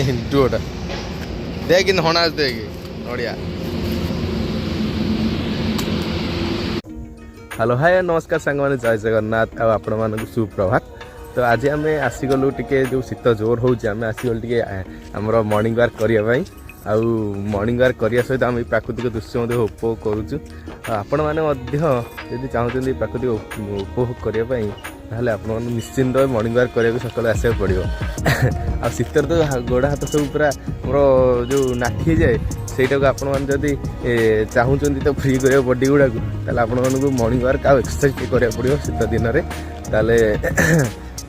ଏଣ୍ଡୁଅଟା ଦେଖ କିନ୍ତୁ ହଣା ଦେଖ ନଡ଼ିଆ। ହ୍ୟାଲୋ ହାଏ ନମସ୍କାର ସାଙ୍ଗମାନେ, ଜୟ ଜଗନ୍ନାଥ ଆଉ ଆପଣମାନଙ୍କୁ ସୁପ୍ରଭାତ। ତ ଆଜି ଆମେ ଆସିଗଲୁ ଟିକେ ଯେଉଁ ଶୀତ ଜୋର ହେଉଛି, ଆମେ ଆସିଗଲୁ ଟିକେ ଆମର ମର୍ଣ୍ଣିଂ ୱାର୍କ କରିବା ପାଇଁ। ଆଉ ମର୍ଣ୍ଣିଂ ୱାର୍କ କରିବା ସହିତ ଆମେ ପ୍ରାକୃତିକ ଦୃଶ୍ୟ ମଧ୍ୟ ଉପଭୋଗ କରୁଛୁ। ଆଉ ଆପଣମାନେ ମଧ୍ୟ ଯଦି ଚାହୁଁଛନ୍ତି ପ୍ରାକୃତିକ ଉପଭୋଗ କରିବା ପାଇଁ, ତାହେଲେ ଆପଣମାନେ ନିଶ୍ଚିନ୍ତ ମର୍ଣ୍ଣିଂ ୱାର୍କ କରିବାକୁ ସକାଳୁ ଆସିବାକୁ ପଡ଼ିବ। ଆଉ ଶୀତରେ ତ ଗୋଡ଼ ହାତ ସବୁ ପୁରା ଆମର ଯେଉଁ ନାଠି ହେଇଯାଏ, ସେଇଟାକୁ ଆପଣମାନେ ଯଦି ଚାହୁଁଛନ୍ତି ତ ଫ୍ରି କରିବାକୁ ବଡ଼ି ଗୁଡ଼ାକୁ, ତାହେଲେ ଆପଣମାନଙ୍କୁ ମର୍ଣ୍ଣିଂ ୱାର୍କ ଆଉ ଏକ୍ସରସାଇଜ୍ ଟିକେ କରିବାକୁ ପଡ଼ିବ ଶୀତ ଦିନରେ। ତାହେଲେ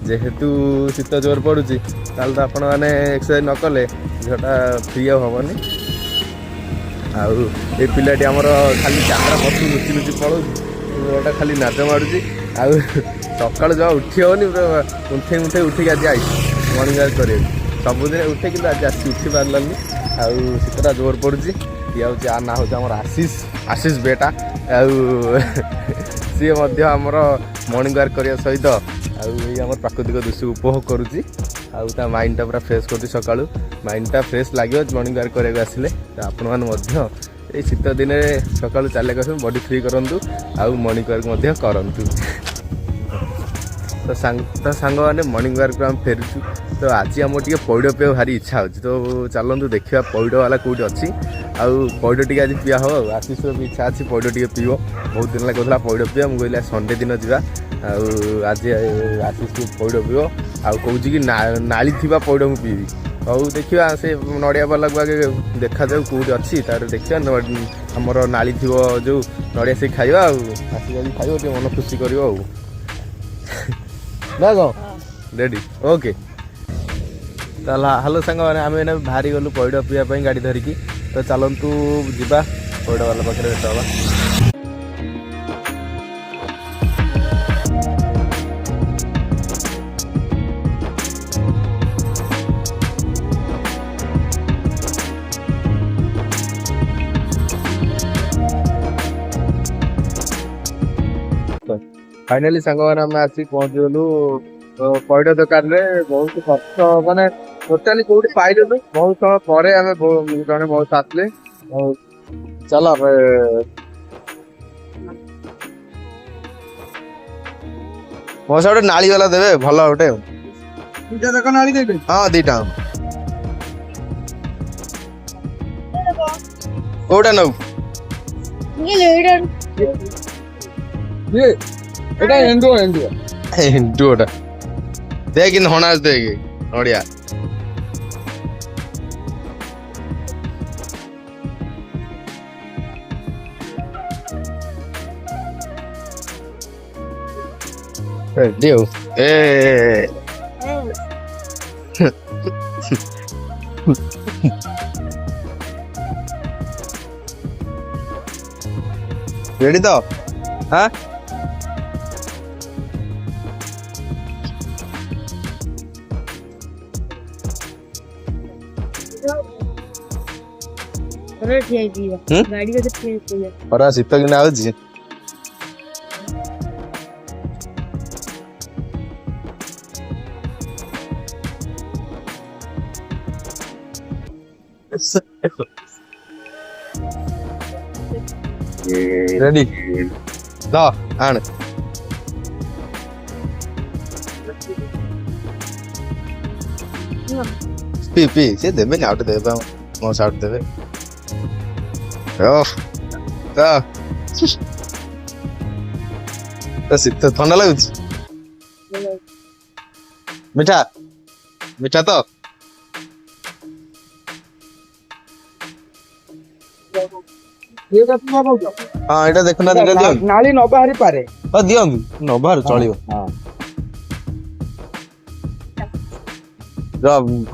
ଯେହେତୁ ଶୀତ ଜୋର ପଡ଼ୁଛି, ତାହେଲେ ତ ଆପଣମାନେ ଏକ୍ସରସାଇଜ୍ ନ କଲେ ଦେହଟା ଫ୍ରି ଆଉ ହେବନି। ଆଉ ଏ ପିଲାଟି ଆମର ଖାଲି କ୍ୟାମେରା ପଛକୁ ଲୁଚି ଲୁଚି ପଳାଉଛି, ଗୋଟା ଖାଲି ନାଜ ମାରୁଛି। ଆଉ ସକାଳୁ ଜମା ଉଠି ହେବନି, ପୁରା ଉଠେଇ ଉଠିକି ଆଜି ଆସିଛି ମର୍ଣ୍ଣିଂ ୱାର୍କ କରିବାକୁ। ସବୁଦିନ ଉଠେ କିନ୍ତୁ ଆଜି ଆସିଛି ଉଠି ପାରିଲାନି। ଆଉ ଶୀତଟା ଜୋର ପଡ଼ୁଛି। ଇଏ ହେଉଛି ଆ ନାଁ ହେଉଛି ଆମର ଆଶିଷ ବେଟା। ଆଉ ସିଏ ମଧ୍ୟ ଆମର ମର୍ଣ୍ଣିଂ ୱାର୍କ କରିବା ସହିତ ଆଉ ଏଇ ଆମର ପ୍ରାକୃତିକ ଦୃଶ୍ୟ ଉପଭୋଗ କରୁଛି। ଆଉ ତା ମାଇଣ୍ଡଟା ପୁରା ଫ୍ରେଶ୍ କରୁଛି। ସକାଳୁ ମାଇଣ୍ଡଟା ଫ୍ରେଶ୍ ଲାଗିବ ମର୍ଣ୍ଣିଂ ୱାର୍କ କରିବାକୁ ଆସିଲେ। ତ ଆପଣମାନେ ମଧ୍ୟ ଏଇ ଶୀତ ଦିନରେ ସକାଳୁ ଚାଲିବାକୁ ଆସନ୍ତୁ, ବଡ଼ି ଫ୍ରି କରନ୍ତୁ ଆଉ ମର୍ଣ୍ଣିଂ ୱାର୍କ ମଧ୍ୟ କରନ୍ତୁ। ତ ସାଙ୍ଗମାନେ ମର୍ଣ୍ଣିଂ ୱାର୍କରୁ ଆମେ ଫେରୁଛୁ। ତ ଆଜି ଆମର ଟିକେ ପଇଡ଼ ପିଇବାକୁ ଭାରି ଇଚ୍ଛା ହେଉଛି। ତ ଚାଲନ୍ତୁ ଦେଖିବା ପଇଡ଼ ବାଲା କେଉଁଠି ଅଛି, ଆଉ ପଇଡ଼ ଟିକେ ଆଜି ପିଆ ହେବ। ଆଉ ଆଶିଷର ବି ଇଚ୍ଛା ଅଛି ପଇଡ଼ ଟିକେ ପିଇବ, ବହୁତ ଦିନ ହେଲା କହୁଥିଲା ପଇଡ଼ ପିଇବା। ମୁଁ କହିଲି ସଣ୍ଡେ ଦିନ ଯିବା, ଆଉ ଆଜି ଆଶିଷ ପଇଡ଼ ପିଇବ। ଆଉ କହୁଛି କି ନାଳି ଥିବା ପଇଡ଼ ମୁଁ ପିଇବି। ହଉ ଦେଖିବା, ସେ ନଡ଼ିଆ ବାଲାକୁ ଆଗେ ଦେଖାଯାଉ କେଉଁଠି ଅଛି, ତାପରେ ଦେଖିବା ଆମର ନାଳି ଥିବ ଯେଉଁ ନଡ଼ିଆ ସେ ଖାଇବା। ଆଉ ଆଶିଷ ଆଜି ଖାଇବ, ଟିକେ ମନ ଖୁସି କରିବ ଆଉ ନା କ'ଣ? Ready okay. ତାହେଲେ ହ୍ୟାଲୋ ସାଙ୍ଗମାନେ, ଆମେ ଏଇନା ବାହାରି ଗଲୁ ପଇଡ଼ ପିଇବା ପାଇଁ ଗାଡ଼ି ଧରିକି। ତ ଚାଲନ୍ତୁ ଯିବା ପଇଡ଼ ବାଲା ପାଖରେ ଭେଟ ହେବା। ଫାଇନାଲି ସାଙ୍ଗମାନେ ଆମେ ଆସିକି ପହଞ୍ଚିଗଲୁ ପଇଡ଼ ଦୋକାନରେ। ବହୁତ ଖର୍ଚ୍ଚ, ମାନେ ଟୋଟାଲି କୋଉଠି ପାଇଲୁନୁ। ବହୁତ ସମୟ ପରେ ଆମେ ଜଣେ ବହୁତ ଆସିଲେ। ଚାଲ ଆମେ ମୋ ସହ ଗୋଟେ ନାଳି ବାଲା ଦେବେ, ଭଲ ଗୋଟେ। ଦିଟା ଯାକ ନାଳି ଦେବେ? ହଁ, ଦିଟା। କୋଉଟା ନବୁ? ଏଟା ଏଣ୍ଡୁଅଟା ଦେଖ କିନ୍ତୁ ହଣା ଦେଖ ନଡ଼ିଆ। ରେଡି ଆଉ ରେଡି ତ? ହଁ ଖରା ଶୀତ କିନା ହଉଛି। ରେଡି ତ ଆଣ। ପି ସେ ଦେବେନି, ଆଉ ଦେବେ ମୋ ସାଉଟ ଦେବେ। ଶୀତ ଥଣ୍ଡା ଲାଗୁଛି। ମିଠା ମିଠା ତ? ହଁ ଏଇଟା ଦେଖୁନାହାନ୍ତି, ନାଳି ନ ବାହାରି ପାରେ। ହଁ ଦିଅନ୍ତୁ, ନ ବାହାରୁ ଚଳିବ।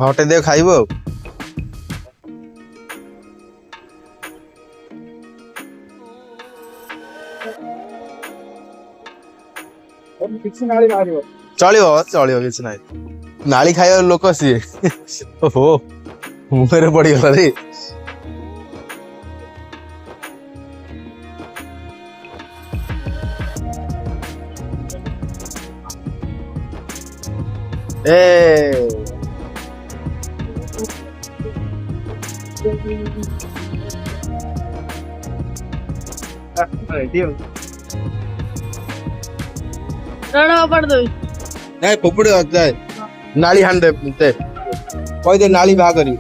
ହଟେଇ ଦିଅ ଖାଇବ ଆଉ। ଚଳିବ ଚଳିବ, କିଛି ନାହିଁ। ନାଳି ଖାଇବା ଲୋକ ସିଏ। ଓହୋ ମୁହଁରେ ପଡିଗଲା ରେ। ए नहीं पुपड़ी होता है नाली हान दे कोई दे नाली बाहर करी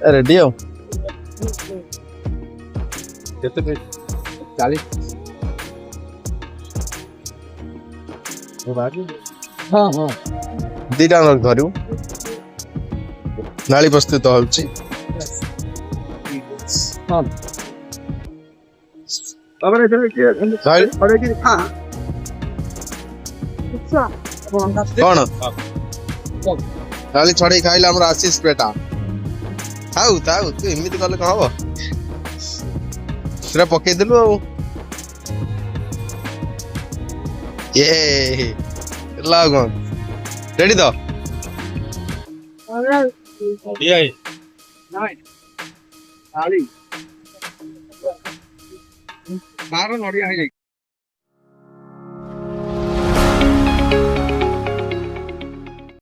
रेडी हो चालीस हाँ हाँ दीटा धरू नाली प्रस्तुत होची हाँ कौन नाली छड़े खाइले हमर आशीष बेटा थाउ थाउ तू एमिति कले कौन हबो सेरा पके देलु ये लागो रेडी तो ये नाइन नाली मारो नड़िया है